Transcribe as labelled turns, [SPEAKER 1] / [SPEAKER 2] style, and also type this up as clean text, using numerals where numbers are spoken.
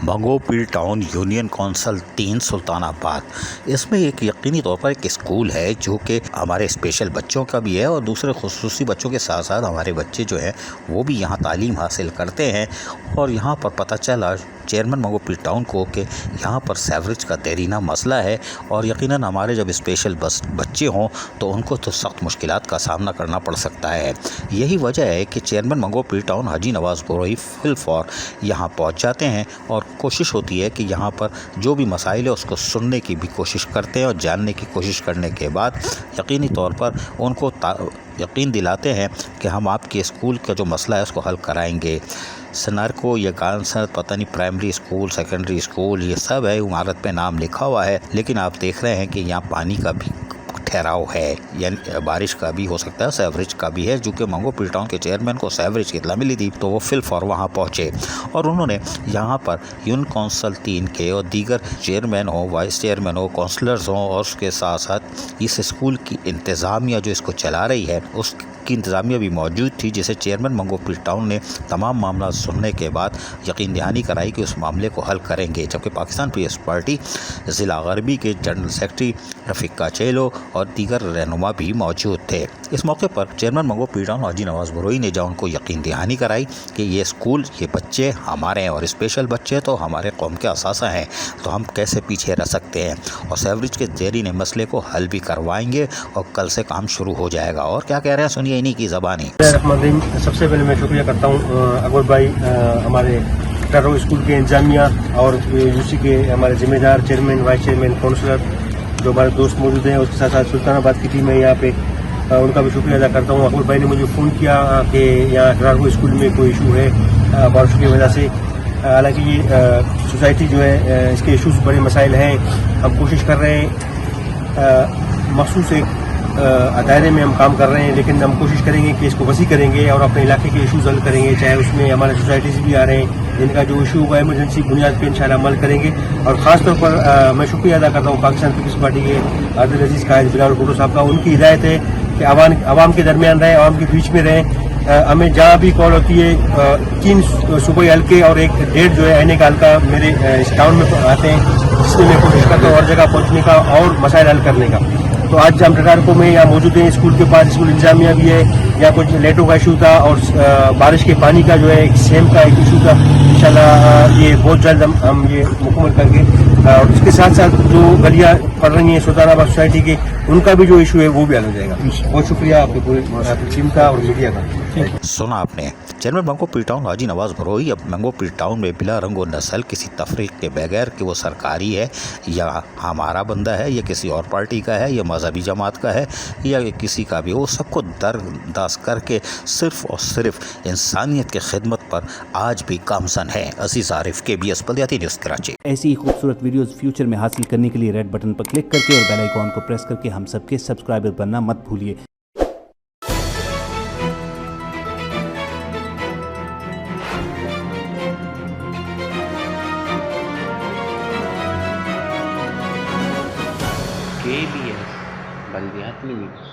[SPEAKER 1] Manghopir town union council 3 Sultanabad. इसमें एक यकीनी तौर पर एक स्कूल है जो कि हमारे स्पेशल बच्चों का भी है और दूसरे खुसूसी बच्चों के साथ साथ हमारे बच्चे जो हैं वो भी यहाँ तालीम हासिल करते हैं। और यहाँ पर पता चला चेयरमैन मंगोपीर टाउन को कि यहाँ पर सेवरेज का देरीना मसला है और यकीनन हमारे जब स्पेशल बच्चे हों तो उनको तो सख्त मुश्किलात का सामना करना पड़ सकता है। यही वजह है कि चेयरमैन मंगोपीर टाउन हाजी नवाज़ बरोई फिल फॉर यहाँ पहुँच जाते हैं और कोशिश होती है कि यहाँ पर जो भी मसाइल है उसको सुनने की भी कोशिश करते हैं और जानने की कोशिश करने के बाद यकीनी तौर पर उनको यकीन दिलाते हैं कि हम आपके स्कूल का जो मसला है उसको हल कराएंगे। सनारको या गांसर पता नहीं प्राइमरी स्कूल सेकेंडरी स्कूल ये सब है, इमारत पे नाम लिखा हुआ है, लेकिन आप देख रहे हैं कि यहाँ पानी का भी ठहराव है, यानी बारिश का भी हो सकता है, सेवरेज का भी है। जो कि मंगोपीर टाउन के चेयरमैन को सेवरेज की इत्तला मिली थी तो वो फिल फॉर वहाँ पहुँचे और उन्होंने यहाँ पर यूनियन कौंसिल 3 के और दीगर चेयरमैन हो, वाइस चेयरमैन हो, काउंसलर्स हों और उसके साथ साथ इस स्कूल की इंतज़ामिया जो इसको चला रही है उसकी इंतज़ामिया भी मौजूद थी, जिसे चेयरमैन मंगोपीर टाउन ने तमाम मामला सुनने के बाद यकीन दहानी कराई कि उस मामले को हल करेंगे। जबकि पाकिस्तान पीपल्स पार्टी ज़िला गरबी के जनरल सेक्रेटरी रफ़ीक काचेलो और दीगर रहनुमा भी मौजूद थे। इस मौके पर चेयरमैन मंगोपीर टाउन हाजी नवाज़ बरोई ने जहाँ उनको यकीन दहानी कराई कि ये स्कूल ये बच्चे हमारे हैं और स्पेशल बच्चे तो हमारे कौम के असासा हैं, तो हम कैसे पीछे रह सकते हैं और सेवरेज के देरीने मसले को हल भी करवाएंगे और कल से काम शुरू हो जाएगा। और क्या कह रहे हैं सुनिए इन्हीं की ज़बानी।
[SPEAKER 2] सबसे पहले मैं शुक्रिया करता हूँ अकबर भाई, हमारे टर्रो स्कूल के इंतजामिया और यूसी के हमारे जिम्मेदार चेयरमैन वाइस चेयरमैन काउंसलर जो हमारे दोस्त मौजूद हैं, उसके साथ साथ सुल्तानाबाद की टीम है यहाँ पे, उनका भी शुक्रिया अदा करता हूँ। अकबर भाई ने मुझे फ़ोन किया कि यहाँ टर्रो स्कूल में कोई इशू है बारिश की वजह से। हालांकि ये सोसाइटी जो है इसके इशूज़ बड़े मसाइल हैं, हम कोशिश कर रहे हैं मखसूस एक दायरे में हम काम कर रहे हैं, लेकिन हम कोशिश करेंगे कि इसको वसी करेंगे और अपने इलाके के इशूज़ हल करेंगे, चाहे उसमें हमारे सोसाइटीज़ भी आ रहे हैं जिनका जो इशू होगा इमरजेंसी बुनियाद पे इंशाल्लाह अमल करेंगे। और ख़ास तौर पर मैं शुक्रिया अदा करता हूँ पाकिस्तान पीपल्स पार्टी के अब्दुल अजीज़ कायद बिलावल भुट्टो साहब का। उनकी हिदायत है कि आवाम के दरमियान रहें, आवाम के बीच में रहें। हमें जहाँ भी कॉल होती है 3 सूबाई हल्के और 1.5 जो है आने का हल्का मेरे इस टाउन में आते हैं, जिसमें मैं कोशिश करता हूँ और जगह पहुँचने का और मसाइल हल करने का। तो आज हम टटारको में यहाँ मौजूद हैं, स्कूल के पास स्कूल इंतजामिया भी है, या कुछ लेटों का इशू था और बारिश के पानी का जो है सेम का एक इशू था। इंशाल्लाह ये बहुत जल्द हम ये मुकम्मल करेंगे। और उसके साथ साथ जो गलियाँ पड़ रही हैं सुल्तानाबाद सोसाइटी के, उनका भी जो इशू है वो भी हल हो जाएगा। बहुत शुक्रिया आपकी पूरी टीम का और मीडिया का।
[SPEAKER 1] सुना आपने चेयरमैन मंगोपीर टाउन हाजी नवाज़ बरोई अब मंगोपीर टाउन में बिला रंग और नस्ल किसी तफरीक के बगैर कि वो सरकारी है या हमारा बंदा है या किसी और पार्टी का है या मजहबी जमात का है या किसी का भी, वो सबको दरदास करके सिर्फ और सिर्फ इंसानियत की खिदमत पर आज भी कामसन है। अजीज आरिफ KBS बल्दियाती न्यूज़ कराची।
[SPEAKER 3] ऐसी ही खूबसूरत वीडियोस फ्यूचर में हासिल करने के लिए रेड बटन पर क्लिक करके और बेल आइकॉन को प्रेस करके हम सबके सब्सक्राइबर बनना मत भूलिए।
[SPEAKER 4] KBS बल्दियाती न्यूज़।